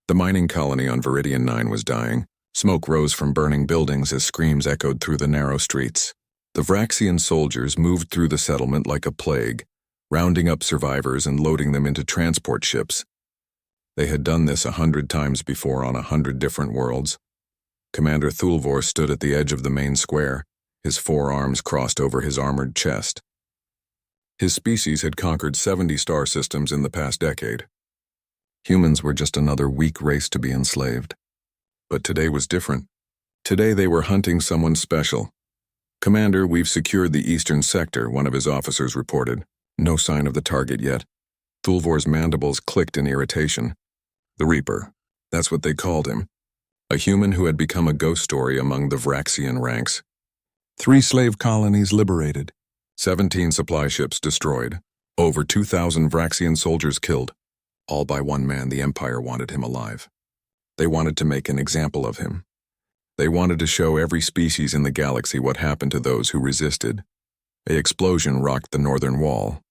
The mining colony on Viridian 9 was dying. Smoke rose from burning buildings as screams echoed through the narrow streets. The Vraxian soldiers moved through the settlement like a plague, rounding up survivors and loading them into transport ships. They had done this 100 times before on 100 different worlds. Commander Thulvor stood at the edge of the main square, his forearms crossed over his armored chest. His species had conquered 70 star systems in the past decade. Humans were just another weak race to be enslaved. But today was different. Today they were hunting someone special. "Commander, we've secured the eastern sector," one of his officers reported. No sign of the target yet. Thulvor's mandibles clicked in irritation. The Reaper. That's what they called him. A human who had become a ghost story among the Vraxian ranks. 3 slave colonies liberated. 17 supply ships destroyed. Over 2,000 Vraxian soldiers killed. All by one man. The Empire wanted him alive. They wanted to make an example of him. They wanted to show every species in the galaxy what happened to those who resisted. An explosion rocked the northern wall.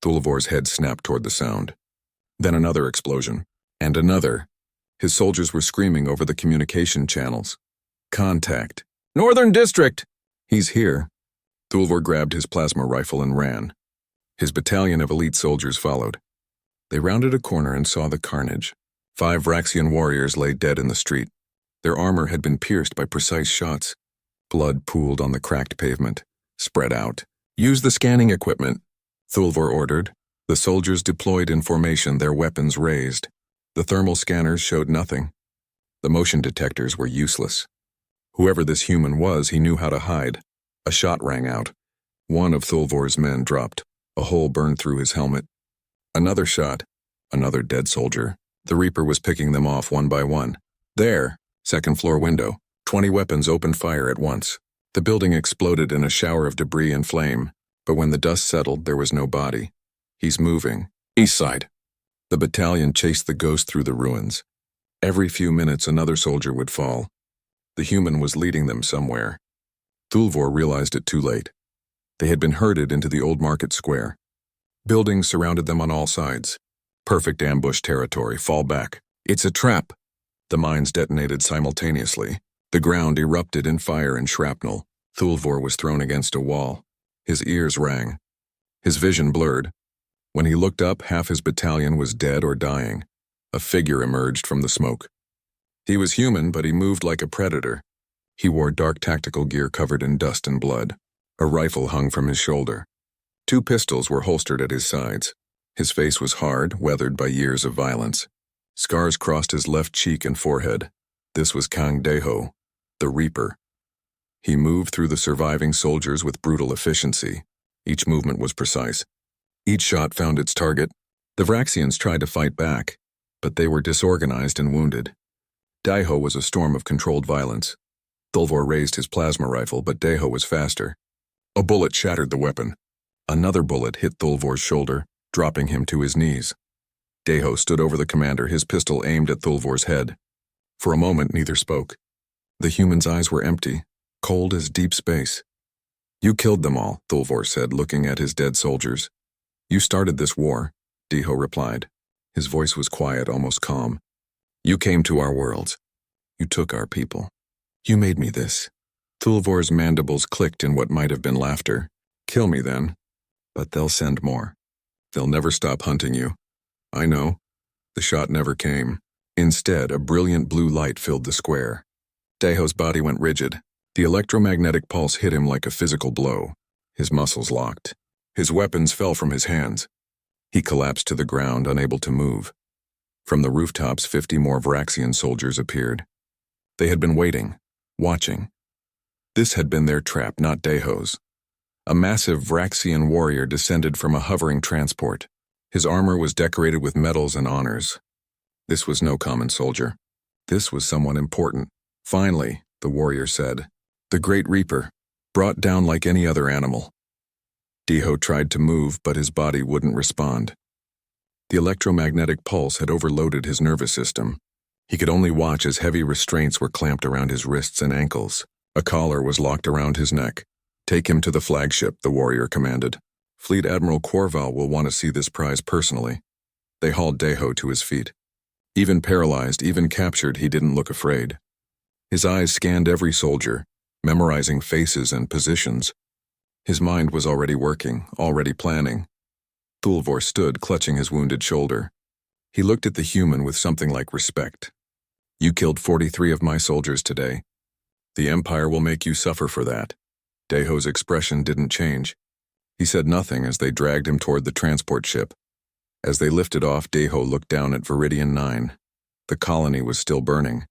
Thulvor's head snapped toward the sound. Then another explosion. And another. His soldiers were screaming over the communication channels. "Contact! Northern District! He's here!" Thulvor grabbed his plasma rifle and ran. His battalion of elite soldiers followed. They rounded a corner and saw the carnage. 5 Vraxian warriors lay dead in the street. Their armor had been pierced by precise shots. Blood pooled on the cracked pavement. "Spread out. Use the scanning equipment," Thulvor ordered. The soldiers deployed in formation, their weapons raised. The thermal scanners showed nothing. The motion detectors were useless. Whoever this human was, he knew how to hide. A shot rang out. One of Thulvor's men dropped. A hole burned through his helmet. Another shot. Another dead soldier. The Reaper was picking them off one by one. There, second-floor window. 20 weapons opened fire at once. The building exploded in a shower of debris and flame, but when the dust settled, there was no body. "He's moving. East side." The battalion chased the ghost through the ruins. Every few minutes, another soldier would fall. The human was leading them somewhere. Thulvor realized it too late. They had been herded into the old market square. Buildings surrounded them on all sides. Perfect ambush territory. Fall back. It's a trap. The mines detonated simultaneously. The ground erupted in fire and shrapnel. Thulvor was thrown against a wall. His ears rang. His vision blurred. When he looked up, half his battalion was dead or dying. A figure emerged from the smoke. He was human, but he moved like a predator. He wore dark tactical gear covered in dust and blood. A rifle hung from his shoulder. 2 pistols were holstered at his sides. His face was hard, weathered by years of violence. Scars crossed his left cheek and forehead. This was Kang Deho, the Reaper. He moved through the surviving soldiers with brutal efficiency. Each movement was precise. Each shot found its target. The Vraxians tried to fight back, but they were disorganized and wounded. Deho was a storm of controlled violence. Thulvor raised his plasma rifle, but Deho was faster. A bullet shattered the weapon. Another bullet hit Thulvor's shoulder, dropping him to his knees. Deho stood over the commander, his pistol aimed at Thulvor's head. For a moment, neither spoke. The human's eyes were empty, cold as deep space. "You killed them all," Thulvor said, looking at his dead soldiers. "You started this war," Deho replied. His voice was quiet, almost calm. "You came to our worlds. You took our people. You made me this." Thulvor's mandibles clicked in what might have been laughter. "Kill me then. But they'll send more. They'll never stop hunting you." "I know." The shot never came. Instead, a brilliant blue light filled the square. Deho's body went rigid. The electromagnetic pulse hit him like a physical blow. His muscles locked. His weapons fell from his hands. He collapsed to the ground, unable to move. From the rooftops, 50 more Vraxian soldiers appeared. They had been waiting, watching. This had been their trap, not Deho's. A massive Vraxian warrior descended from a hovering transport. His armor was decorated with medals and honors. This was no common soldier. This was someone important. "Finally," the warrior said. "The Great Reaper, brought down like any other animal." Deho tried to move, but his body wouldn't respond. The electromagnetic pulse had overloaded his nervous system. He could only watch as heavy restraints were clamped around his wrists and ankles. A collar was locked around his neck. "Take him to the flagship," the warrior commanded. "Fleet Admiral Corval will want to see this prize personally." They hauled Deho to his feet. Even paralyzed, even captured, he didn't look afraid. His eyes scanned every soldier, memorizing faces and positions. His mind was already working, already planning. Thulvor stood, clutching his wounded shoulder. He looked at the human with something like respect. "You killed 43 of my soldiers today. The Empire will make you suffer for that." Deho's expression didn't change. He said nothing as they dragged him toward the transport ship. As they lifted off, Deho looked down at Viridian 9. The colony was still burning.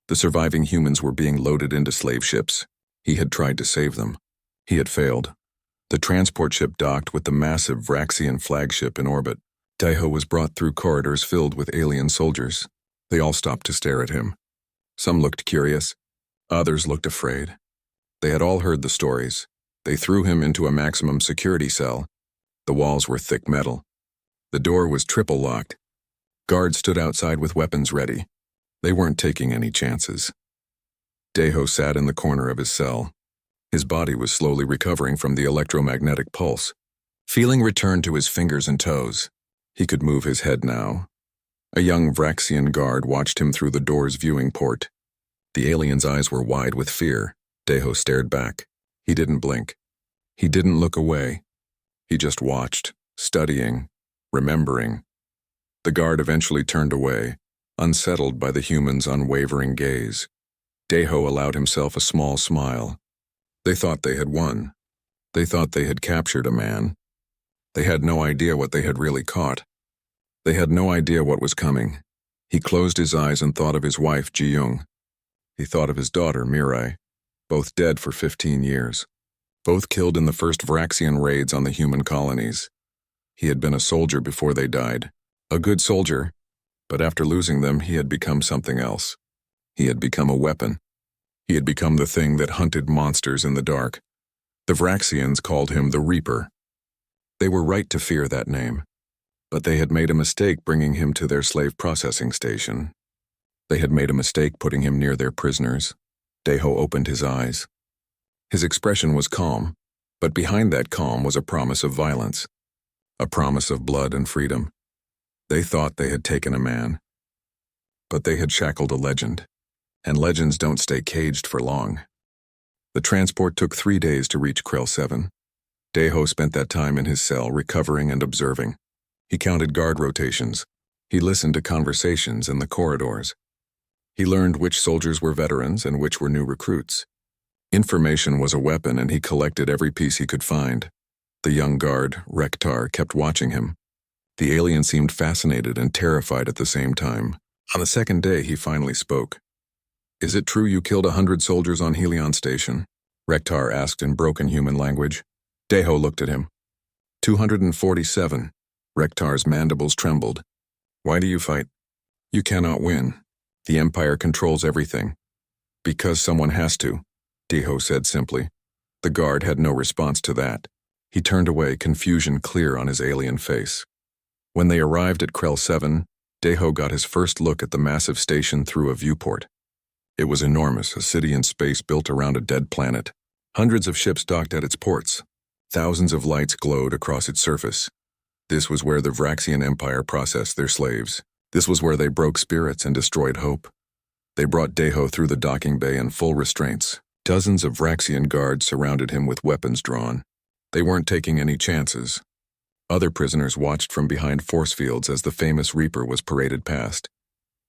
The surviving humans were being loaded into slave ships. He had tried to save them. He had failed. The transport ship docked with the massive Vraxian flagship in orbit. Deho was brought through corridors filled with alien soldiers. They all stopped to stare at him. Some looked curious. Others looked afraid. They had all heard the stories. They threw him into a maximum security cell. The walls were thick metal. The door was triple locked. Guards stood outside with weapons ready. They weren't taking any chances. Deho sat in the corner of his cell. His body was slowly recovering from the electromagnetic pulse. Feeling returned to his fingers and toes. He could move his head now. A young Vraxian guard watched him through the door's viewing port. The alien's eyes were wide with fear. Deho stared back. He didn't blink. He didn't look away. He just watched, studying, remembering. The guard eventually turned away, unsettled by the human's unwavering gaze. Deho allowed himself a small smile. They thought they had won. They thought they had captured a man. They had no idea what they had really caught. They had no idea what was coming. He closed his eyes and thought of his wife, Ji-young. He thought of his daughter, Mirai, both dead for 15 years. Both killed in the first Vraxian raids on the human colonies. He had been a soldier before they died. A good soldier, but after losing them, he had become something else. He had become a weapon. He had become the thing that hunted monsters in the dark. The Vraxians called him the Reaper. They were right to fear that name, but they had made a mistake bringing him to their slave processing station. They had made a mistake putting him near their prisoners. Deho opened his eyes. His expression was calm, but behind that calm was a promise of violence, a promise of blood and freedom. They thought they had taken a man, but they had shackled a legend, and legends don't stay caged for long. The transport took 3 days to reach Krell 7. Deho spent that time in his cell recovering and observing. He counted guard rotations. He listened to conversations in the corridors. He learned which soldiers were veterans and which were new recruits. Information was a weapon, and he collected every piece he could find. The young guard, Rektar, kept watching him. The alien seemed fascinated and terrified at the same time. On the second day, he finally spoke. "Is it true you killed 100 soldiers on Helion Station?" Rektar asked in broken human language. Deho looked at him. 247. Rektar's mandibles trembled. "Why do you fight? You cannot win. The Empire controls everything." "Because someone has to," Deho said simply. The guard had no response to that. He turned away, confusion clear on his alien face. When they arrived at Krell 7, Deho got his first look at the massive station through a viewport. It was enormous, a city in space built around a dead planet. Hundreds of ships docked at its ports. Thousands of lights glowed across its surface. This was where the Vraxian Empire processed their slaves. This was where they broke spirits and destroyed hope. They brought Deho through the docking bay in full restraints. Dozens of Vraxian guards surrounded him with weapons drawn. They weren't taking any chances. Other prisoners watched from behind force fields as the famous Reaper was paraded past.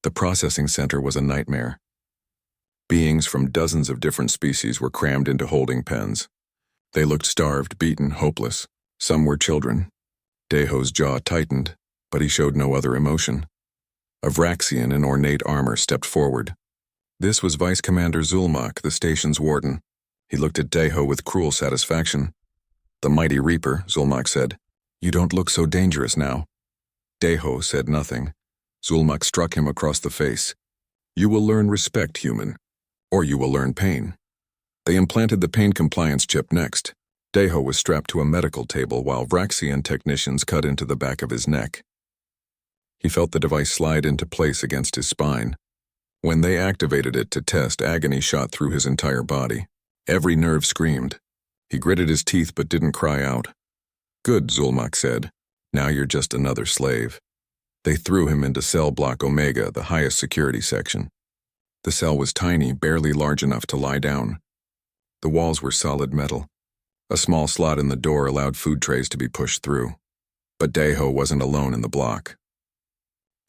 The processing center was a nightmare. Beings from dozens of different species were crammed into holding pens. They looked starved, beaten, hopeless. Some were children. Deho's jaw tightened, but he showed no other emotion. A Vraxian in ornate armor stepped forward. This was Vice Commander Zulmak, the station's warden. He looked at Deho with cruel satisfaction. "The mighty Reaper," Zulmak said. "You don't look so dangerous now." Deho said nothing. Zulmak struck him across the face. "You will learn respect, human, or you will learn pain." They implanted the pain compliance chip next. Deho was strapped to a medical table while Vraxian technicians cut into the back of his neck. He felt the device slide into place against his spine. When they activated it to test, agony shot through his entire body. Every nerve screamed. He gritted his teeth but didn't cry out. "Good," Zulmak said. "Now you're just another slave." They threw him into cell block Omega, the highest security section. The cell was tiny, barely large enough to lie down. The walls were solid metal. A small slot in the door allowed food trays to be pushed through. But Daeho wasn't alone in the block.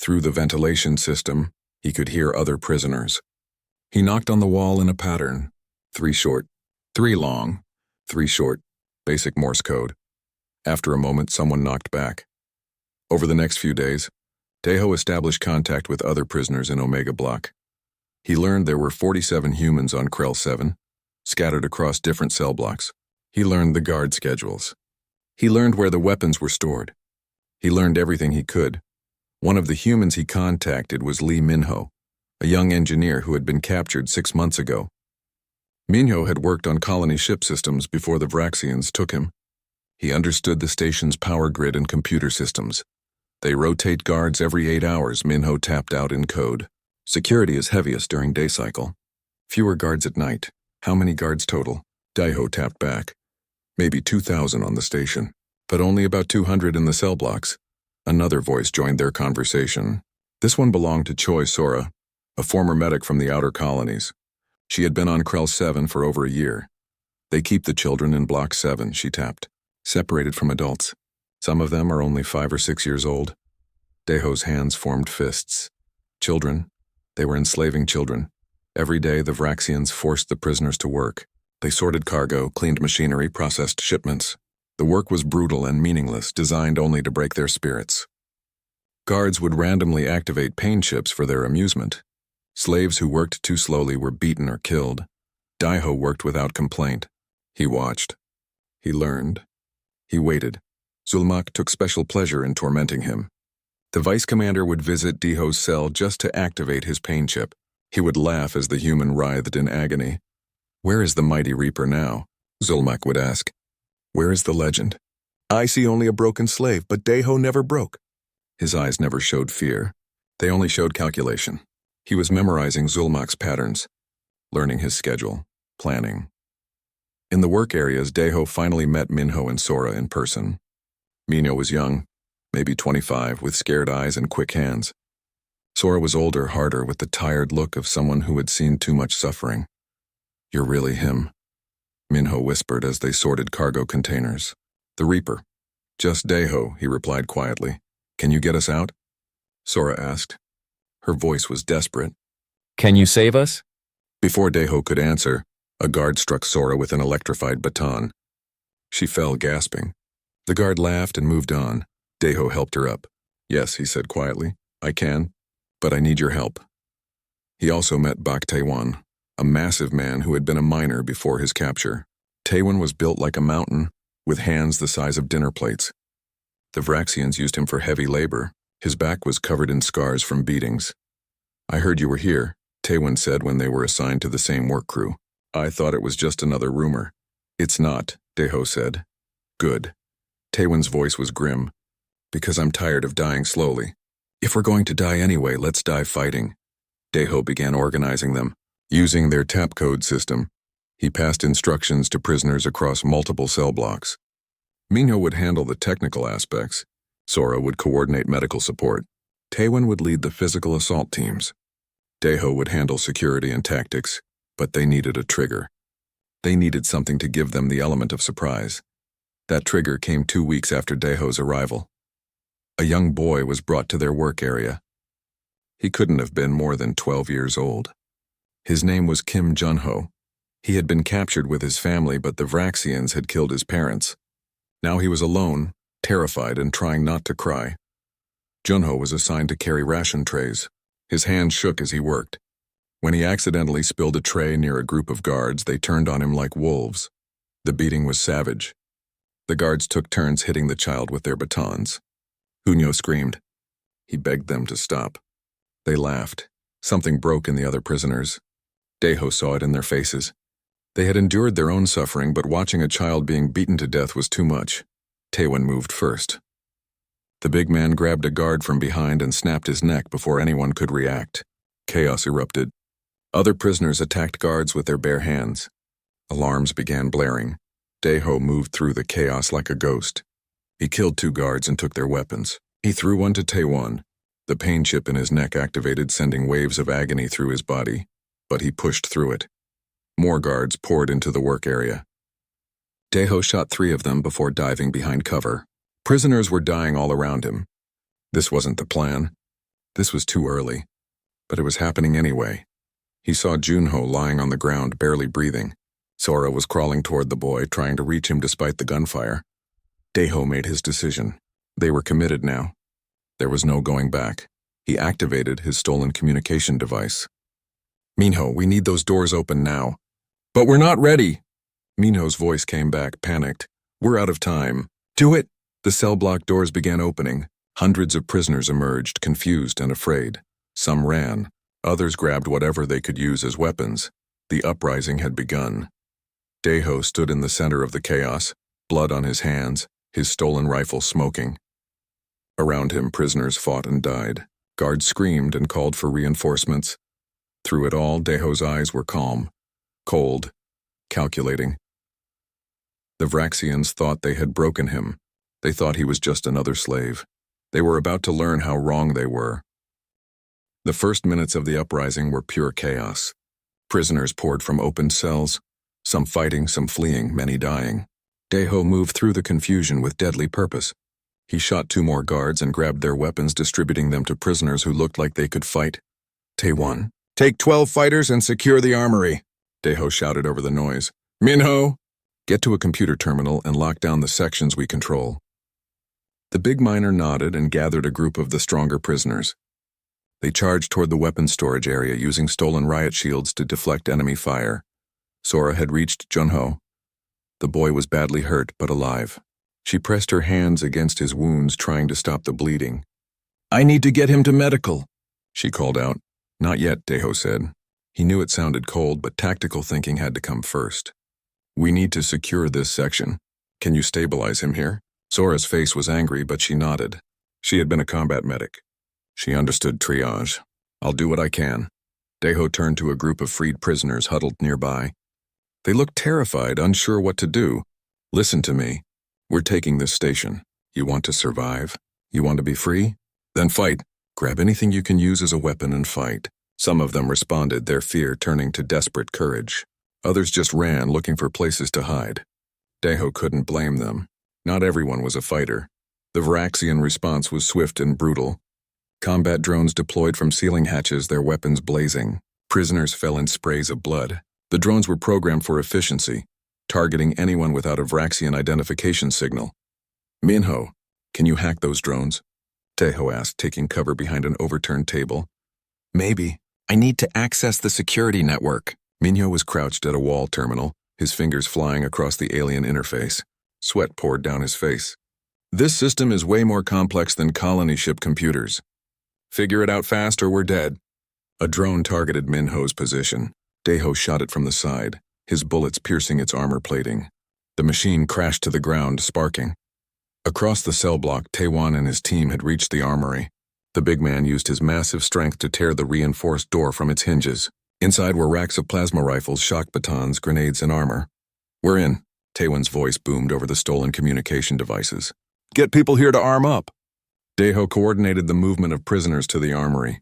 Through the ventilation system, he could hear other prisoners. He knocked on the wall in a pattern. 3 short, 3 long, 3 short, basic Morse code. After a moment, someone knocked back. Over the next few days, Daeho established contact with other prisoners in Omega Block. He learned there were 47 humans on Krell 7, scattered across different cell blocks. He learned the guard schedules. He learned where the weapons were stored. He learned everything he could. One of the humans he contacted was Lee Minho, a young engineer who had been captured 6 months ago. Minho had worked on colony ship systems before the Vraxians took him. He understood the station's power grid and computer systems. They rotate guards every 8 hours, Minho tapped out in code. Security is heaviest during day cycle. Fewer guards at night. How many guards total? Daeho tapped back. Maybe 2,000 on the station, but only about 200 in the cell blocks. Another voice joined their conversation. This one belonged to Choi Sora, a former medic from the outer colonies. She had been on Krell 7 for over a year. They keep the children in Block 7, she tapped, separated from adults. Some of them are only 5 or 6 years old. Daeho's hands formed fists. Children. They were enslaving children. Every day, the Vraxians forced the prisoners to work. They sorted cargo, cleaned machinery, processed shipments. The work was brutal and meaningless, designed only to break their spirits. Guards would randomly activate pain chips for their amusement. Slaves who worked too slowly were beaten or killed. Daeho worked without complaint. He watched. He learned. He waited. Zulmak took special pleasure in tormenting him. The vice commander would visit Daeho's cell just to activate his pain chip. He would laugh as the human writhed in agony. Where is the mighty Reaper now? Zulmak would ask. Where is the legend? I see only a broken slave, but Daeho never broke. His eyes never showed fear. They only showed calculation. He was memorizing Zulmak's patterns, learning his schedule, planning. In the work areas, Daeho finally met Minho and Sora in person. Minho was young, maybe 25, with scared eyes and quick hands. Sora was older, harder, with the tired look of someone who had seen too much suffering. You're really him, Minho whispered as they sorted cargo containers. The Reaper. Just Daeho, he replied quietly. Can you get us out? Sora asked. Her voice was desperate. Can you save us? Before Daeho could answer, a guard struck Sora with an electrified baton. She fell, gasping. The guard laughed and moved on. Daeho helped her up. Yes, he said quietly. I can, but I need your help. He also met Bak Taewan, a massive man who had been a miner before his capture. Taewan was built like a mountain, with hands the size of dinner plates. The Vraxians used him for heavy labor. His back was covered in scars from beatings. I heard you were here, Taewan said when they were assigned to the same work crew. I thought it was just another rumor. It's not, Daeho said. Good. Taewan's voice was grim. Because I'm tired of dying slowly. If we're going to die anyway, let's die fighting. Daeho began organizing them. Using their tap code system, he passed instructions to prisoners across multiple cell blocks. Minho would handle the technical aspects. Sora would coordinate medical support. Taewan would lead the physical assault teams. Daeho would handle security and tactics, but they needed a trigger. They needed something to give them the element of surprise. That trigger came 2 weeks after Daeho's arrival. A young boy was brought to their work area. He couldn't have been more than 12 years old. His name was Kim Junho. He had been captured with his family, but the Vraxians had killed his parents. Now he was alone, terrified and trying not to cry. Junho was assigned to carry ration trays. His hands shook as he worked. When he accidentally spilled a tray near a group of guards, they turned on him like wolves. The beating was savage. The guards took turns hitting the child with their batons. Junho screamed. He begged them to stop. They laughed. Something broke in the other prisoners. Daeho saw it in their faces. They had endured their own suffering, but watching a child being beaten to death was too much. Taewan moved first. The big man grabbed a guard from behind and snapped his neck before anyone could react. Chaos erupted. Other prisoners attacked guards with their bare hands. Alarms began blaring. Daeho moved through the chaos like a ghost. He killed 2 guards and took their weapons. He threw one to Taewan. The pain chip in his neck activated, sending waves of agony through his body, but he pushed through it. More guards poured into the work area. Deho shot 3 of them before diving behind cover. Prisoners were dying all around him. This wasn't the plan. This was too early. But it was happening anyway. He saw Junho lying on the ground, barely breathing. Sora was crawling toward the boy, trying to reach him despite the gunfire. Deho made his decision. They were committed now. There was no going back. He activated his stolen communication device. "Minho, we need those doors open now." "But we're not ready." Minho's voice came back, panicked. "We're out of time." "Do it." The cell block doors began opening. Hundreds of prisoners emerged, confused and afraid. Some ran. Others grabbed whatever they could use as weapons. The uprising had begun. Deho stood in the center of the chaos, blood on his hands, his stolen rifle smoking. Around him, prisoners fought and died. Guards screamed and called for reinforcements. Through it all, Deho's eyes were calm, cold, calculating. The Vraxians thought they had broken him. They thought he was just another slave. They were about to learn how wrong they were. The first minutes of the uprising were pure chaos. Prisoners poured from open cells, some fighting, some fleeing, many dying. Deho moved through the confusion with deadly purpose. He shot 2 more guards and grabbed their weapons, distributing them to prisoners who looked like they could fight. Tae-1, take 12 fighters and secure the armory, Deho shouted over the noise. Minho, get to a computer terminal and lock down the sections we control. The big miner nodded and gathered a group of the stronger prisoners. They charged toward the weapons storage area using stolen riot shields to deflect enemy fire. Sora had reached Junho. The boy was badly hurt but alive. She pressed her hands against his wounds, trying to stop the bleeding. I need to get him to medical, she called out. Not yet, Deho said. He knew it sounded cold, but tactical thinking had to come first. We need to secure this section. Can you stabilize him here? Sora's face was angry, but she nodded. She had been a combat medic. She understood triage. I'll do what I can. Deho turned to a group of freed prisoners huddled nearby. They looked terrified, unsure what to do. Listen to me. We're taking this station. You want to survive? You want to be free? Then fight. Grab anything you can use as a weapon and fight. Some of them responded, their fear turning to desperate courage. Others just ran, looking for places to hide. Deho couldn't blame them. Not everyone was a fighter. The Vraxian response was swift and brutal. Combat drones deployed from ceiling hatches, their weapons blazing. Prisoners fell in sprays of blood. The drones were programmed for efficiency, targeting anyone without a Vraxian identification signal. Minho, can you hack those drones? Deho asked, taking cover behind an overturned table. Maybe. I need to access the security network. Minho was crouched at a wall terminal, his fingers flying across the alien interface. Sweat poured down his face. This system is way more complex than colony ship computers. Figure it out fast or we're dead. A drone targeted Minho's position. Deho shot it from the side, his bullets piercing its armor plating. The machine crashed to the ground, sparking. Across the cell block, Tae-1 and his team had reached the armory. The big man used his massive strength to tear the reinforced door from its hinges. Inside were racks of plasma rifles, shock batons, grenades, and armor. We're in. Tae-1's voice boomed over the stolen communication devices. Get people here to arm up. Deho coordinated the movement of prisoners to the armory.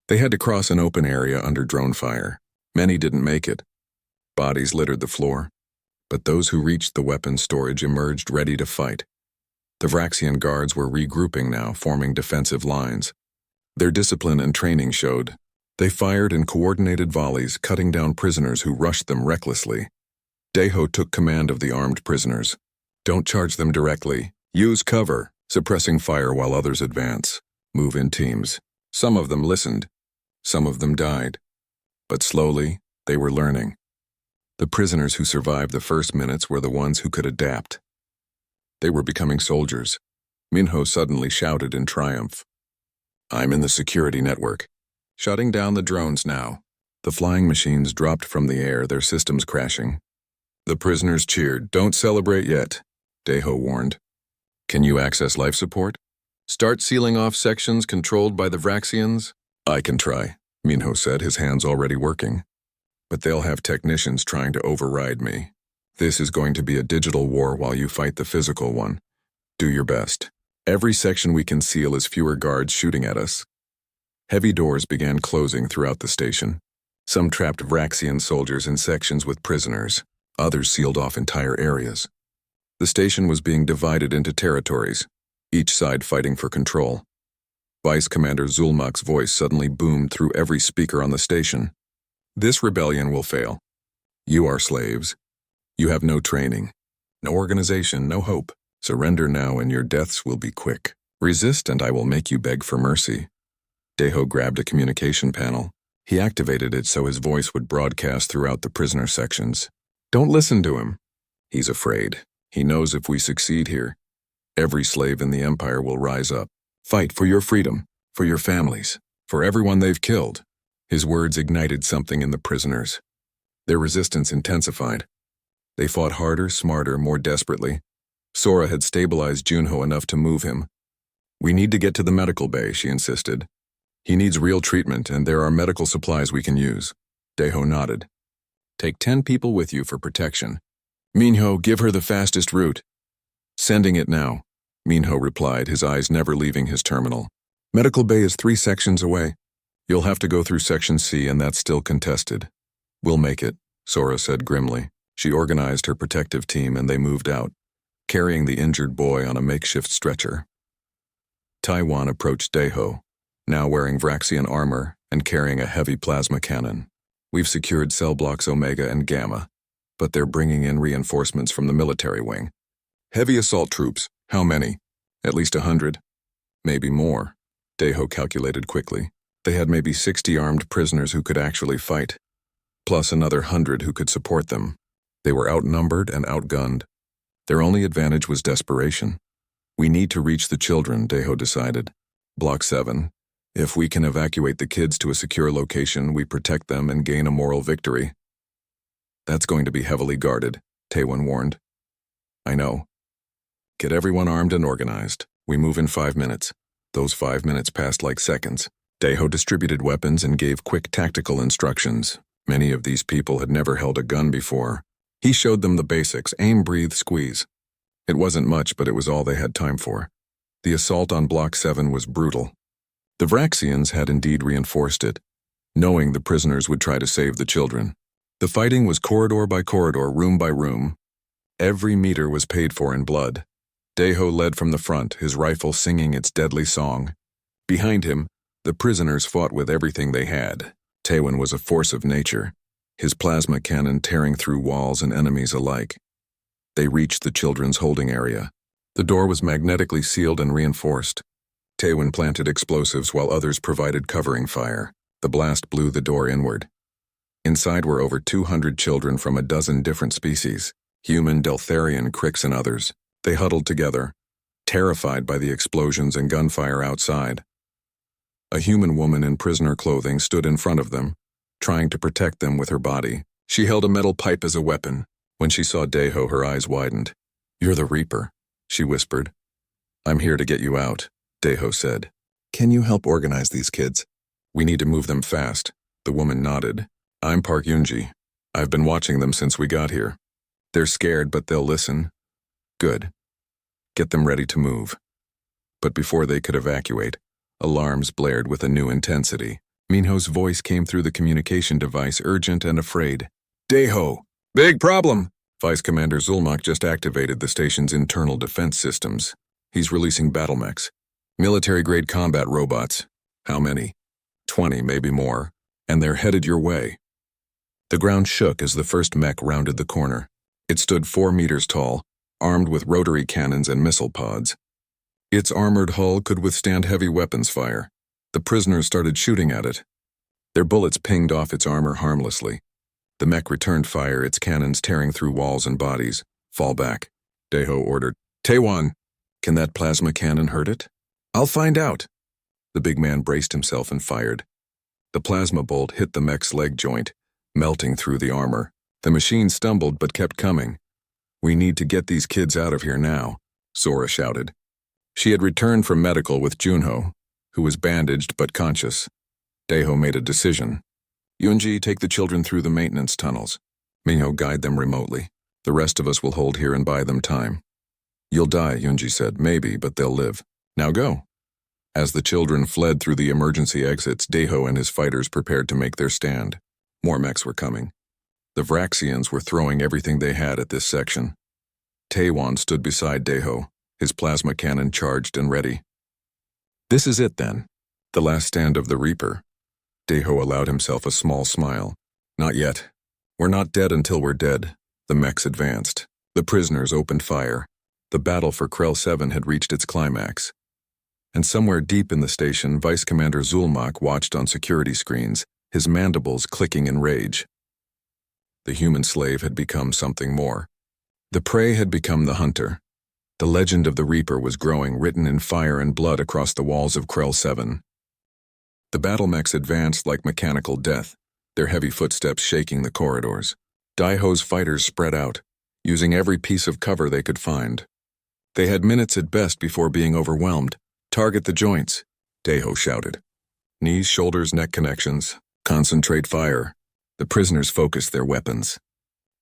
They had to cross an open area under drone fire. Many didn't make it. Bodies littered the floor. But those who reached the weapons storage emerged ready to fight. The Vraxian guards were regrouping now, forming defensive lines. Their discipline and training showed. They fired in coordinated volleys, cutting down prisoners who rushed them recklessly. Deho took command of the armed prisoners. Don't charge them directly. Use cover, suppressing fire while others advance. Move in teams. Some of them listened. Some of them died. But slowly, they were learning. The prisoners who survived the first minutes were the ones who could adapt. They were becoming soldiers. Minho suddenly shouted in triumph. I'm in the security network. Shutting down the drones now. The flying machines dropped from the air, their systems crashing. The prisoners cheered. Don't celebrate yet, Deho warned. Can you access life support? Start sealing off sections controlled by the Vraxians? I can try, Minho said, his hands already working. But they'll have technicians trying to override me. This is going to be a digital war while you fight the physical one. Do your best. Every section we can seal is fewer guards shooting at us. Heavy doors began closing throughout the station. Some trapped Vraxian soldiers in sections with prisoners, others sealed off entire areas. The station was being divided into territories, each side fighting for control. Vice Commander Zulmak's voice suddenly boomed through every speaker on the station. This rebellion will fail. You are slaves. You have no training, no organization, no hope. Surrender now and your deaths will be quick. Resist and I will make you beg for mercy. Deho grabbed a communication panel. He activated it so his voice would broadcast throughout the prisoner sections. Don't listen to him. He's afraid. He knows if we succeed here, every slave in the Empire will rise up. Fight for your freedom, for your families, for everyone they've killed. His words ignited something in the prisoners. Their resistance intensified. They fought harder, smarter, more desperately. Sora had stabilized Junho enough to move him. We need to get to the medical bay, she insisted. He needs real treatment, and there are medical supplies we can use. Deho nodded. Take 10 people with you for protection. Minho, give her the fastest route. Sending it now, Minho replied, his eyes never leaving his terminal. Medical bay is 3 sections away. You'll have to go through Section C, and that's still contested. We'll make it, Sora said grimly. She organized her protective team, and they moved out, carrying the injured boy on a makeshift stretcher. Taiwan approached Deho, now wearing Vraxian armor and carrying a heavy plasma cannon. We've secured cell blocks Omega and Gamma, but they're bringing in reinforcements from the military wing. Heavy assault troops, how many? At least 100. Maybe more, Deho calculated quickly. They had maybe 60 armed prisoners who could actually fight, plus another 100 who could support them. They were outnumbered and outgunned. Their only advantage was desperation. We need to reach the children, Deho decided. Block 7. If we can evacuate the kids to a secure location, we protect them and gain a moral victory. That's going to be heavily guarded, Taewon warned. I know. Get everyone armed and organized. We move in 5 minutes. Those 5 minutes passed like seconds. Deho distributed weapons and gave quick tactical instructions. Many of these people had never held a gun before. He showed them the basics: aim, breathe, squeeze. It wasn't much, but it was all they had time for. The assault on Block 7 was brutal. The Vraxians had indeed reinforced it, knowing the prisoners would try to save the children. The fighting was corridor by corridor, room by room. Every meter was paid for in blood. Deho led from the front, his rifle singing its deadly song. Behind him, the prisoners fought with everything they had. Taewon was a force of nature, his plasma cannon tearing through walls and enemies alike. They reached the children's holding area. The door was magnetically sealed and reinforced. Taewon planted explosives while others provided covering fire. The blast blew the door inward. Inside were over 200 children from a dozen different species, human, Deltharian, Crix, and others. They huddled together, terrified by the explosions and gunfire outside. A human woman in prisoner clothing stood in front of them, trying to protect them with her body. She held a metal pipe as a weapon. When she saw Deho, her eyes widened. "You're the Reaper," she whispered. "I'm here to get you out," Deho said. "Can you help organize these kids? We need to move them fast." The woman nodded. "I'm Park Yoonji. I've been watching them since we got here. They're scared, but they'll listen." "Good. Get them ready to move." But before they could evacuate, alarms blared with a new intensity. Minho's voice came through the communication device, urgent and afraid. "Deho! Big problem!" Vice Commander Zulmak just activated the station's internal defense systems. He's releasing battle mechs. Military-grade combat robots. How many? 20, maybe more. And they're headed your way. The ground shook as the first mech rounded the corner. It stood 4 meters tall, armed with rotary cannons and missile pods. Its armored hull could withstand heavy weapons fire. The prisoners started shooting at it. Their bullets pinged off its armor harmlessly. The mech returned fire, its cannons tearing through walls and bodies. "Fall back," Deho ordered. "Taewon, can that plasma cannon hurt it?" "I'll find out." The big man braced himself and fired. The plasma bolt hit the mech's leg joint, melting through the armor. The machine stumbled but kept coming. "We need to get these kids out of here now," Sora shouted. She had returned from medical with Junho, who was bandaged but conscious. Deho made a decision. "Yoonji, take the children through the maintenance tunnels. Minho, guide them remotely. The rest of us will hold here and buy them time." "You'll die," Yoonji said. "Maybe, but they'll live. Now go." As the children fled through the emergency exits, Deho and his fighters prepared to make their stand. More mechs were coming. The Vraxians were throwing everything they had at this section. Taewon stood beside Deho, his plasma cannon charged and ready. This is it then. The last stand of the Reaper. Deho allowed himself a small smile. Not yet. We're not dead until we're dead. The mechs advanced. The prisoners opened fire. The battle for Krell 7 had reached its climax. And somewhere deep in the station, Vice Commander Zulmak watched on security screens, his mandibles clicking in rage. The human slave had become something more. The prey had become the hunter. The legend of the Reaper was growing, written in fire and blood across the walls of Krell 7. The battle mechs advanced like mechanical death, their heavy footsteps shaking the corridors. Daiho's fighters spread out, using every piece of cover they could find. They had minutes at best before being overwhelmed. Target the joints, Deho shouted. Knees, shoulders, neck connections. Concentrate fire. The prisoners focused their weapons.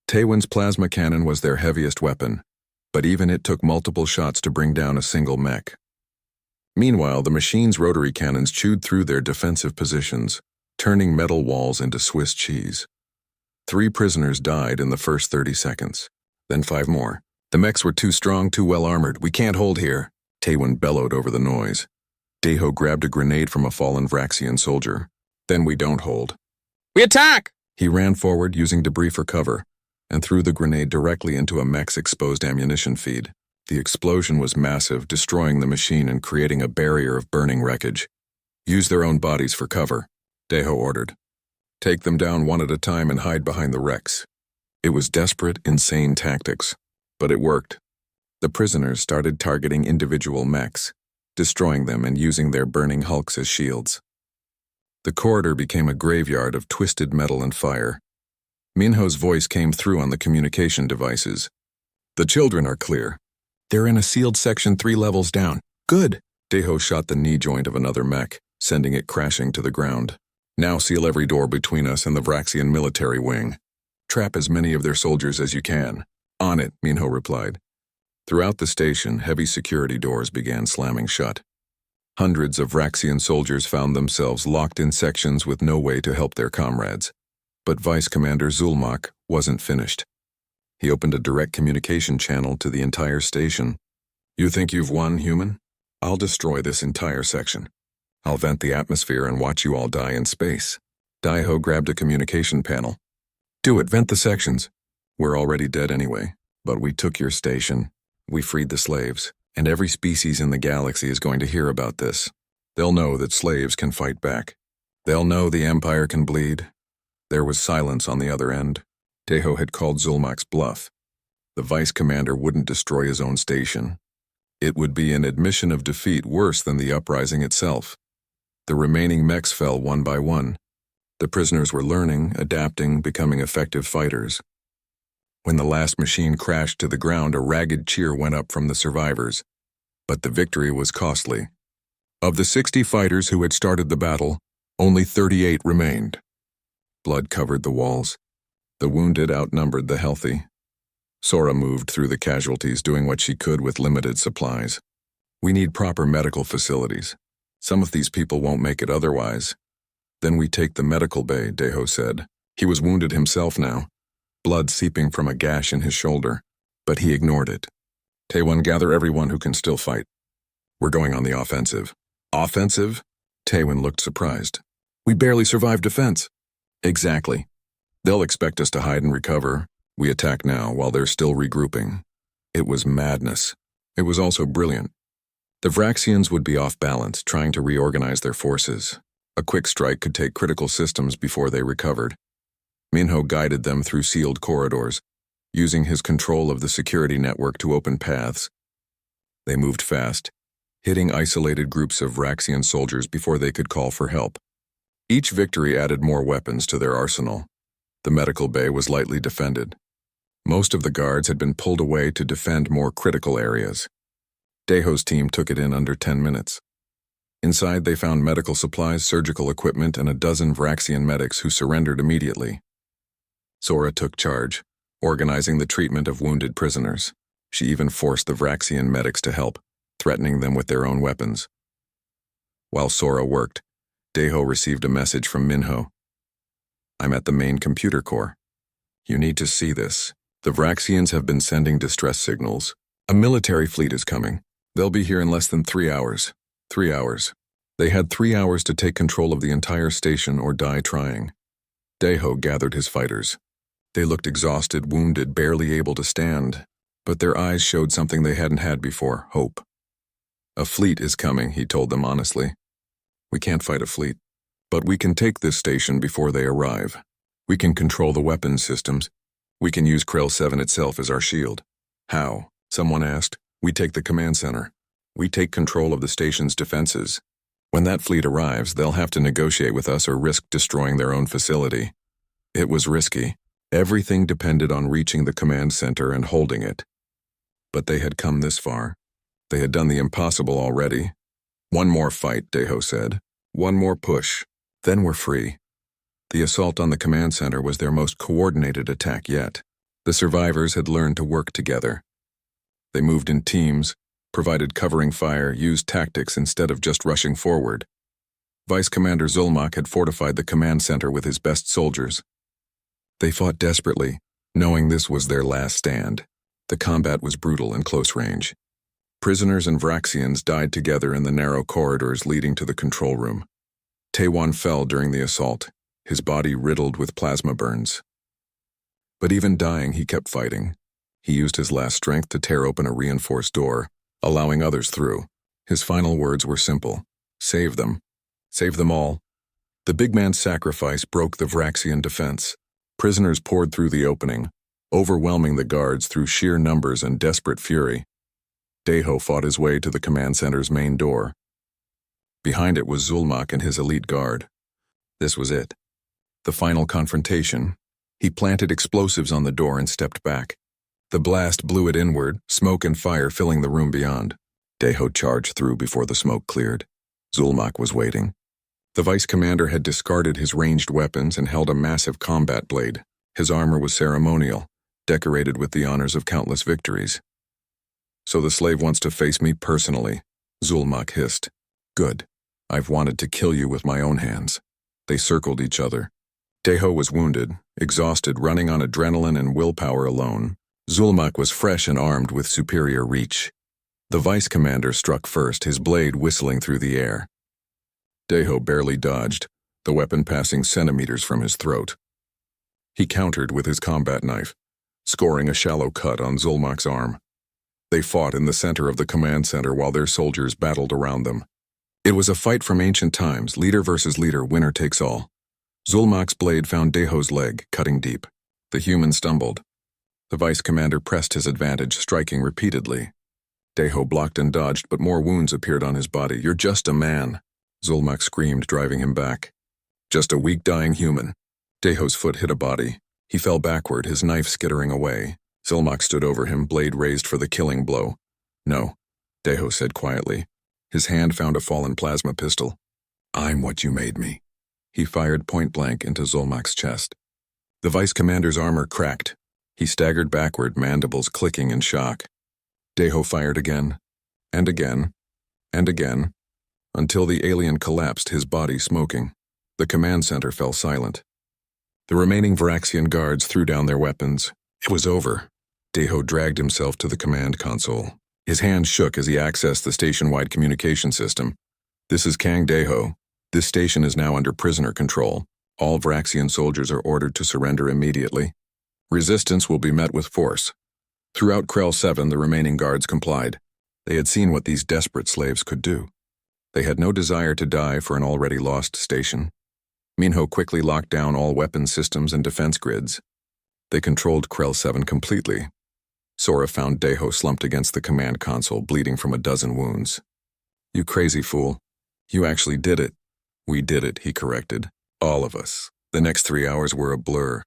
Taewon's plasma cannon was their heaviest weapon, but even it took multiple shots to bring down a single mech. Meanwhile, the machine's rotary cannons chewed through their defensive positions, turning metal walls into Swiss cheese. 3 prisoners died in the first 30 seconds. Then 5 more. The mechs were too strong, too well armored. We can't hold here. Taewon bellowed over the noise. Deho grabbed a grenade from a fallen Vraxian soldier. Then we don't hold. We attack! He ran forward, using debris for cover, and threw the grenade directly into a mech's exposed ammunition feed. The explosion was massive, destroying the machine and creating a barrier of burning wreckage. Use their own bodies for cover, Deho ordered. Take them down one at a time and hide behind the wrecks. It was desperate, insane tactics, but it worked. The prisoners started targeting individual mechs, destroying them and using their burning hulks as shields. The corridor became a graveyard of twisted metal and fire. Minho's voice came through on the communication devices. The children are clear. They're in a sealed section 3 levels down. Good. Deho shot the knee joint of another mech, sending it crashing to the ground. Now seal every door between us and the Vraxian military wing. Trap as many of their soldiers as you can. On it, Minho replied. Throughout the station, heavy security doors began slamming shut. Hundreds of Vraxian soldiers found themselves locked in sections with no way to help their comrades. But Vice Commander Zulmak wasn't finished. He opened a direct communication channel to the entire station. You think you've won, human? I'll destroy this entire section. I'll vent the atmosphere and watch you all die in space. Daiho grabbed a communication panel. Do it, vent the sections. We're already dead anyway, but we took your station. We freed the slaves, and every species in the galaxy is going to hear about this. They'll know that slaves can fight back. They'll know the Empire can bleed. There was silence on the other end. Deho had called Zulmak's bluff. The vice commander wouldn't destroy his own station. It would be an admission of defeat worse than the uprising itself. The remaining mechs fell one by one. The prisoners were learning, adapting, becoming effective fighters. When the last machine crashed to the ground, a ragged cheer went up from the survivors. But the victory was costly. Of the 60 fighters who had started the battle, only 38 remained. Blood covered the walls. The wounded outnumbered the healthy. Sora moved through the casualties, doing what she could with limited supplies. We need proper medical facilities. Some of these people won't make it otherwise. Then we take the medical bay, Deho said. He was wounded himself now, blood seeping from a gash in his shoulder, but he ignored it. Taewon, gather everyone who can still fight. We're going on the offensive. Offensive? Taewon looked surprised. We barely survived defense. Exactly. They'll expect us to hide and recover. We attack now while they're still regrouping. It was madness. It was also brilliant. The Vraxians would be off balance, trying to reorganize their forces. A quick strike could take critical systems before they recovered. Minho guided them through sealed corridors, using his control of the security network to open paths. They moved fast, hitting isolated groups of Vraxian soldiers before they could call for help. Each victory added more weapons to their arsenal. The medical bay was lightly defended. Most of the guards had been pulled away to defend more critical areas. Deho's team took it in under 10 minutes. Inside, they found medical supplies, surgical equipment, and a dozen Vraxian medics who surrendered immediately. Sora took charge, organizing the treatment of wounded prisoners. She even forced the Vraxian medics to help, threatening them with their own weapons. While Sora worked, Deho received a message from Minho. I'm at the main computer core. You need to see this. The Vraxians have been sending distress signals. A military fleet is coming. They'll be here in less than 3 hours. 3 hours. They had 3 hours to take control of the entire station or die trying. Deho gathered his fighters. They looked exhausted, wounded, barely able to stand, but their eyes showed something they hadn't had before, hope. A fleet is coming, he told them honestly. We can't fight a fleet, but we can take this station before they arrive. We can control the weapons systems. We can use Krell 7 itself as our shield. How? Someone asked. We take the command center. We take control of the station's defenses. When that fleet arrives, they'll have to negotiate with us or risk destroying their own facility. It was risky. Everything depended on reaching the command center and holding it. But they had come this far. They had done the impossible already. One more fight, Deho said. One more push. Then we're free. The assault on the command center was their most coordinated attack yet. The survivors had learned to work together. They moved in teams, provided covering fire, used tactics instead of just rushing forward. Vice Commander Zulmak had fortified the command center with his best soldiers. They fought desperately, knowing this was their last stand. The combat was brutal and close range. Prisoners and Vraxians died together in the narrow corridors leading to the control room. Taewon fell during the assault, his body riddled with plasma burns. But even dying, he kept fighting. He used his last strength to tear open a reinforced door, allowing others through. His final words were simple. Save them. Save them all. The big man's sacrifice broke the Vraxian defense. Prisoners poured through the opening, overwhelming the guards through sheer numbers and desperate fury. Deho fought his way to the command center's main door. Behind it was Zulmak and his elite guard. This was it. The final confrontation. He planted explosives on the door and stepped back. The blast blew it inward, smoke and fire filling the room beyond. Deho charged through before the smoke cleared. Zulmak was waiting. The vice commander had discarded his ranged weapons and held a massive combat blade. His armor was ceremonial, decorated with the honors of countless victories. So the slave wants to face me personally, Zulmak hissed. Good. I've wanted to kill you with my own hands. They circled each other. Deho was wounded, exhausted, running on adrenaline and willpower alone. Zulmak was fresh and armed with superior reach. The vice commander struck first, his blade whistling through the air. Deho barely dodged, the weapon passing centimeters from his throat. He countered with his combat knife, scoring a shallow cut on Zulmak's arm. They fought in the center of the command center while their soldiers battled around them. It was a fight from ancient times, leader versus leader, winner takes all. Zulmak's blade found Deho's leg, cutting deep. The human stumbled. The vice commander pressed his advantage, striking repeatedly. Deho blocked and dodged, but more wounds appeared on his body. You're just a man, Zulmak screamed, driving him back. Just a weak, dying human. Deho's foot hit a body. He fell backward, his knife skittering away. Zulmak stood over him, blade raised for the killing blow. No, Deho said quietly. His hand found a fallen plasma pistol. I'm what you made me. He fired point blank into Zulmak's chest. The vice commander's armor cracked. He staggered backward, mandibles clicking in shock. Deho fired again, and again, and again, until the alien collapsed, his body smoking. The command center fell silent. The remaining Vraxian guards threw down their weapons. It was over. Deho dragged himself to the command console. His hand shook as he accessed the station-wide communication system. This is Kang Deho. This station is now under prisoner control. All Vraxian soldiers are ordered to surrender immediately. Resistance will be met with force. Throughout Krell 7, the remaining guards complied. They had seen what these desperate slaves could do. They had no desire to die for an already lost station. Minho quickly locked down all weapon systems and defense grids. They controlled Krell 7 completely. Sora found Deho slumped against the command console, bleeding from a dozen wounds. You crazy fool. You actually did it. We did it, he corrected. All of us. The next 3 hours were a blur.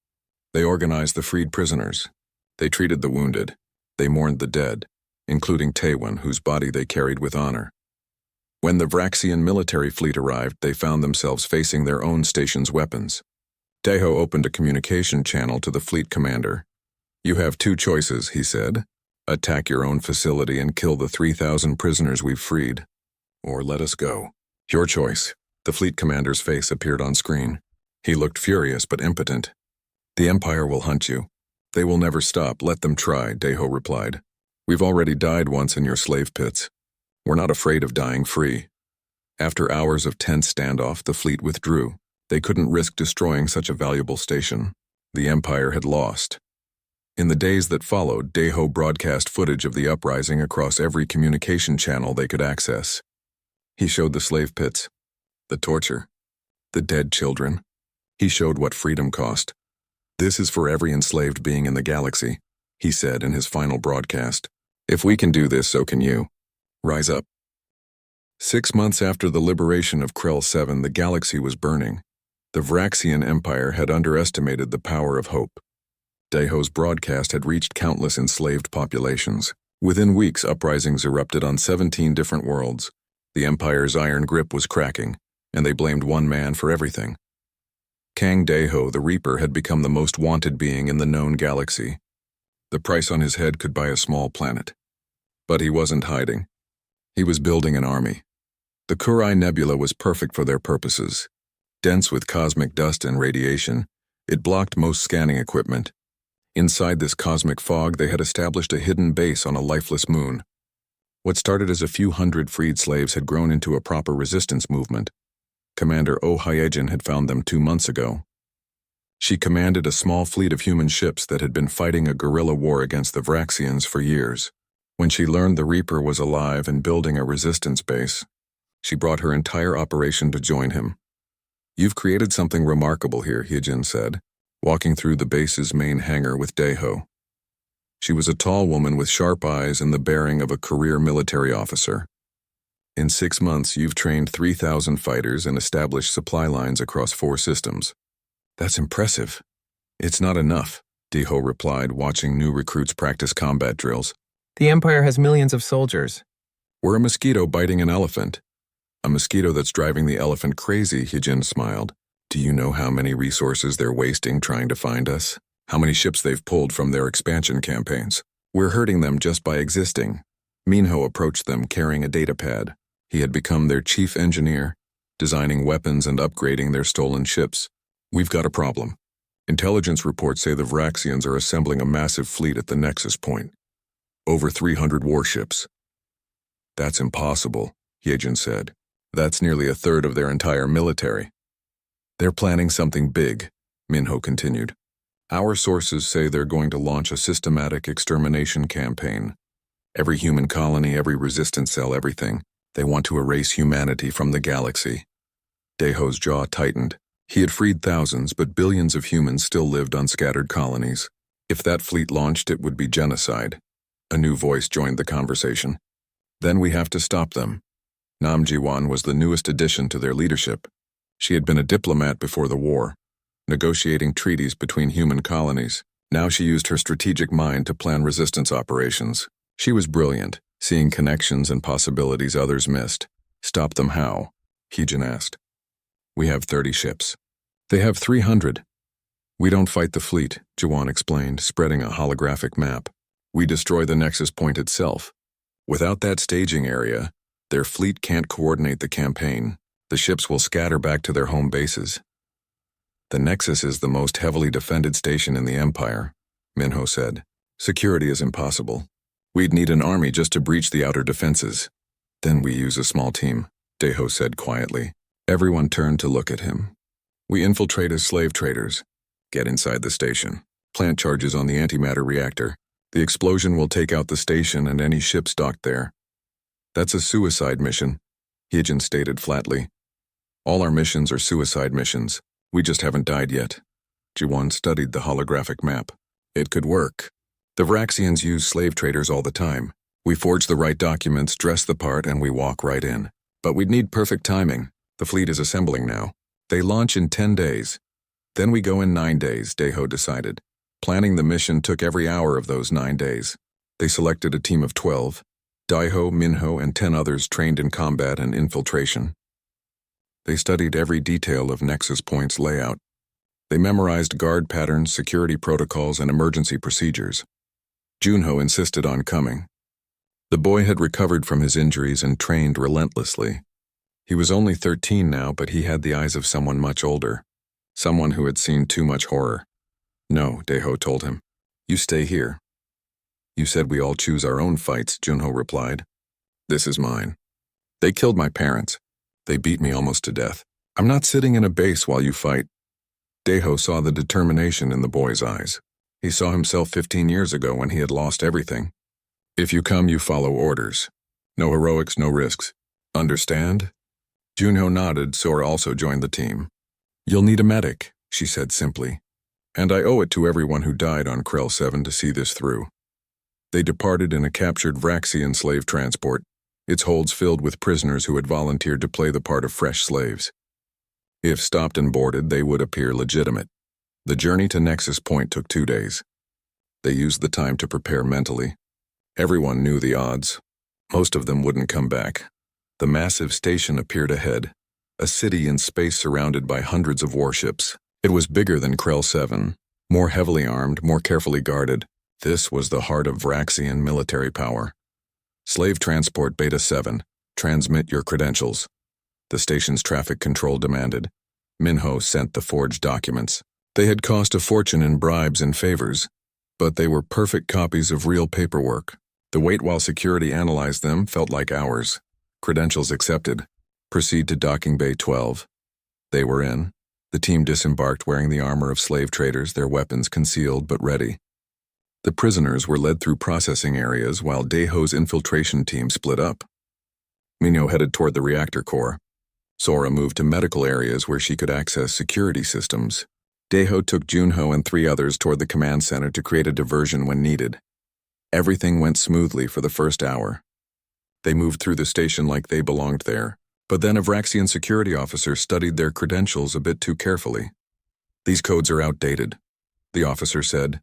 They organized the freed prisoners. They treated the wounded. They mourned the dead, including Taewon, whose body they carried with honor. When the Vraxian military fleet arrived, they found themselves facing their own station's weapons. Deho opened a communication channel to the fleet commander. You have 2 choices, he said. Attack your own facility and kill the 3,000 prisoners we've freed. Or let us go. Your choice. The fleet commander's face appeared on screen. He looked furious but impotent. The Empire will hunt you. They will never stop, let them try, Deho replied. We've already died once in your slave pits. We're not afraid of dying free. After hours of tense standoff, the fleet withdrew. They couldn't risk destroying such a valuable station. The Empire had lost. In the days that followed, Deho broadcast footage of the uprising across every communication channel they could access. He showed the slave pits, the torture, the dead children. He showed what freedom cost. This is for every enslaved being in the galaxy, he said in his final broadcast. If we can do this, so can you. Rise up. 6 months after the liberation of Krell 7, the galaxy was burning. The Vraxian Empire had underestimated the power of hope. Deho's broadcast had reached countless enslaved populations. Within weeks, uprisings erupted on 17 different worlds. The Empire's iron grip was cracking, and they blamed one man for everything. Kang Deho, the Reaper, had become the most wanted being in the known galaxy. The price on his head could buy a small planet. But he wasn't hiding. He was building an army. The Kurai Nebula was perfect for their purposes. Dense with cosmic dust and radiation, it blocked most scanning equipment. Inside this cosmic fog, they had established a hidden base on a lifeless moon. What started as a few hundred freed slaves had grown into a proper resistance movement. Commander Oh Hyejin had found them 2 months ago. She commanded a small fleet of human ships that had been fighting a guerrilla war against the Vraxians for years. When she learned the Reaper was alive and building a resistance base, she brought her entire operation to join him. You've created something remarkable here, Hyejin said, walking through the base's main hangar with Deho. She was a tall woman with sharp eyes and the bearing of a career military officer. In 6 months, you've trained 3,000 fighters and established supply lines across 4 systems. That's impressive. It's not enough, Deho replied, watching new recruits practice combat drills. The Empire has millions of soldiers. We're a mosquito biting an elephant. A mosquito that's driving the elephant crazy, Hyejin smiled. Do you know how many resources they're wasting trying to find us? How many ships they've pulled from their expansion campaigns? We're hurting them just by existing. Minho approached them carrying a data pad. He had become their chief engineer, designing weapons and upgrading their stolen ships. We've got a problem. Intelligence reports say the Vraxians are assembling a massive fleet at the Nexus Point. Over 300 warships. That's impossible, Hyejin said. That's nearly a third of their entire military. They're planning something big, Minho continued. Our sources say they're going to launch a systematic extermination campaign. Every human colony, every resistance cell, everything. They want to erase humanity from the galaxy. Deho's jaw tightened. He had freed thousands, but billions of humans still lived on scattered colonies. If that fleet launched, it would be genocide. A new voice joined the conversation. Then we have to stop them. Nam Jiwan was the newest addition to their leadership. She had been a diplomat before the war, negotiating treaties between human colonies. Now she used her strategic mind to plan resistance operations. She was brilliant, seeing connections and possibilities others missed. Stop them how? Hyejin asked. We have 30 ships. They have 300. We don't fight the fleet, Jiwan explained, spreading a holographic map. We destroy the Nexus Point itself. Without that staging area, their fleet can't coordinate the campaign. The ships will scatter back to their home bases. The Nexus is the most heavily defended station in the Empire, Minho said. Security is impossible. We'd need an army just to breach the outer defenses. Then we use a small team, Deho said quietly. Everyone turned to look at him. We infiltrate as slave traders. Get inside the station. Plant charges on the antimatter reactor. The explosion will take out the station and any ships docked there. That's a suicide mission, Hyejin stated flatly. All our missions are suicide missions. We just haven't died yet. Jiwan studied the holographic map. It could work. The Vraxians use slave traders all the time. We forge the right documents, dress the part, and we walk right in. But we'd need perfect timing. The fleet is assembling now. They launch in 10 days. Then we go in 9 days, Deho decided. Planning the mission took every hour of those 9 days. They selected a team of 12. Daiho, Minho, and 10 others trained in combat and infiltration. They studied every detail of Nexus Point's layout. They memorized guard patterns, security protocols, and emergency procedures. Junho insisted on coming. The boy had recovered from his injuries and trained relentlessly. He was only 13 now, but he had the eyes of someone much older. Someone who had seen too much horror. No, Daeho told him. You stay here. You said we all choose our own fights, Junho replied. This is mine. They killed my parents. They beat me almost to death. I'm not sitting in a base while you fight. Daeho saw the determination in the boy's eyes. He saw himself 15 years ago when he had lost everything. If you come, you follow orders. No heroics, no risks. Understand? Junho nodded. Sora also joined the team. You'll need a medic, she said simply. And I owe it to everyone who died on Krell 7 to see this through. They departed in a captured Vraxian slave transport, its holds filled with prisoners who had volunteered to play the part of fresh slaves. If stopped and boarded, they would appear legitimate. The journey to Nexus Point took 2 days. They used the time to prepare mentally. Everyone knew the odds. Most of them wouldn't come back. The massive station appeared ahead, a city in space surrounded by hundreds of warships. It was bigger than Krell 7, more heavily armed, more carefully guarded. This was the heart of Vraxian military power. Slave Transport Beta 7, transmit your credentials. The station's traffic control demanded. Minho sent the forged documents. They had cost a fortune in bribes and favors, but they were perfect copies of real paperwork. The wait while security analyzed them felt like hours. Credentials accepted. Proceed to Docking Bay 12. They were in. The team disembarked wearing the armor of slave traders, their weapons concealed but ready. The prisoners were led through processing areas while Daeho's infiltration team split up. Minho headed toward the reactor core. Sora moved to medical areas where she could access security systems. Daeho took Junho and 3 others toward the command center to create a diversion when needed. Everything went smoothly for the first hour. They moved through the station like they belonged there, but then a Vraxian security officer studied their credentials a bit too carefully. These codes are outdated, the officer said,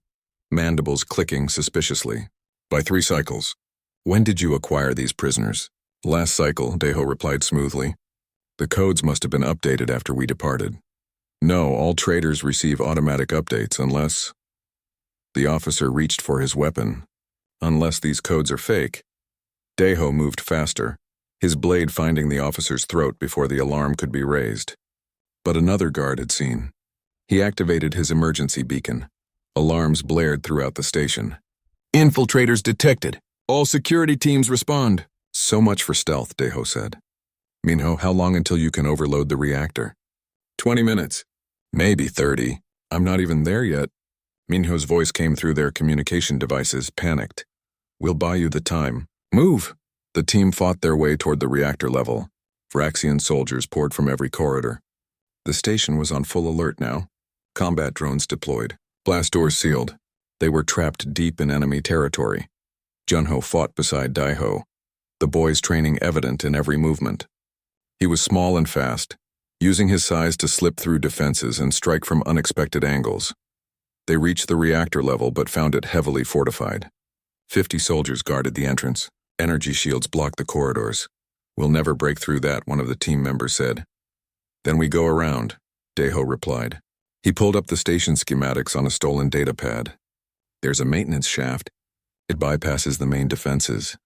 mandibles clicking suspiciously. By 3 cycles. When did you acquire these prisoners? Last cycle, Daeho replied smoothly. The codes must have been updated after we departed. No, all traders receive automatic updates unless... The officer reached for his weapon. Unless these codes are fake. Daeho moved faster, his blade finding the officer's throat before the alarm could be raised. But another guard had seen. He activated his emergency beacon. Alarms blared throughout the station. Infiltrators detected. All security teams respond. So much for stealth, Daeho said. Minho, how long until you can overload the reactor? 20 minutes. Maybe 30. I'm not even there yet. Minho's voice came through their communication devices, panicked. We'll buy you the time. Move! The team fought their way toward the reactor level. Vraxian soldiers poured from every corridor. The station was on full alert now. Combat drones deployed. Blast doors sealed. They were trapped deep in enemy territory. Junho fought beside Daeho, the boy's training evident in every movement. He was small and fast, using his size to slip through defenses and strike from unexpected angles. They reached the reactor level but found it heavily fortified. 50 soldiers guarded the entrance. Energy shields blocked the corridors. We'll never break through that, one of the team members said. Then we go around, Daeho replied. He pulled up the station schematics on a stolen data pad. There's a maintenance shaft. It bypasses the main defenses.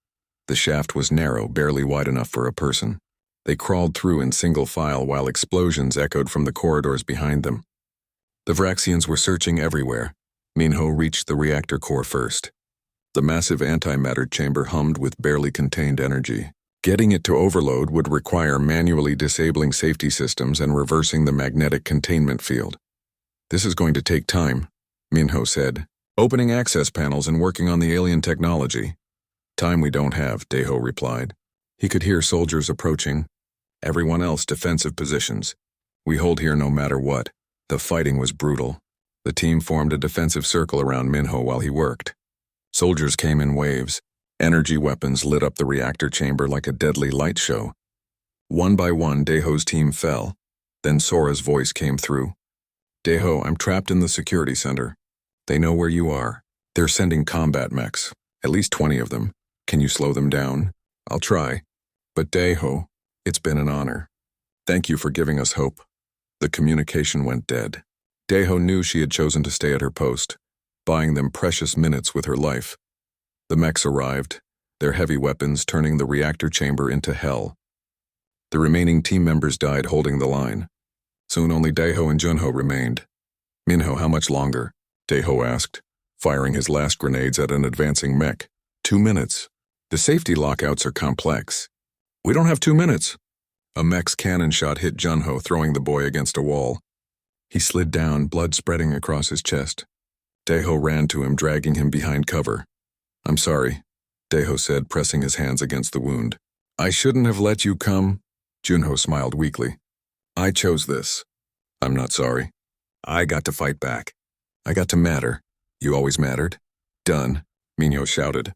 The shaft was narrow, barely wide enough for a person. They crawled through in single file while explosions echoed from the corridors behind them. The Vraxians were searching everywhere. Minho reached the reactor core first. The massive antimatter chamber hummed with barely contained energy. Getting it to overload would require manually disabling safety systems and reversing the magnetic containment field. This is going to take time, Minho said, opening access panels and working on the alien technology. Time we don't have, Daeho replied. He could hear soldiers approaching. Everyone else defensive positions. We hold here no matter what. The fighting was brutal. The team formed a defensive circle around Minho while he worked. Soldiers came in waves. Energy weapons lit up the reactor chamber like a deadly light show. One by one, Daeho's team fell. Then Sora's voice came through. Daeho, I'm trapped in the security center. They know where you are. They're sending combat mechs, at least 20 of them. Can you slow them down? I'll try. But Daeho, it's been an honor. Thank you for giving us hope. The communication went dead. Daeho knew she had chosen to stay at her post, buying them precious minutes with her life. The mechs arrived, their heavy weapons turning the reactor chamber into hell. The remaining team members died holding the line. Soon only Daeho and Junho remained. Minho, how much longer? Daeho asked, firing his last grenades at an advancing mech. 2 minutes. The safety lockouts are complex. We don't have 2 minutes. A mech's cannon shot hit Junho, throwing the boy against a wall. He slid down, blood spreading across his chest. Daeho ran to him, dragging him behind cover. I'm sorry, Daeho said, pressing his hands against the wound. I shouldn't have let you come. Junho smiled weakly. I chose this. I'm not sorry. I got to fight back. I got to matter. You always mattered. Done, Minho shouted.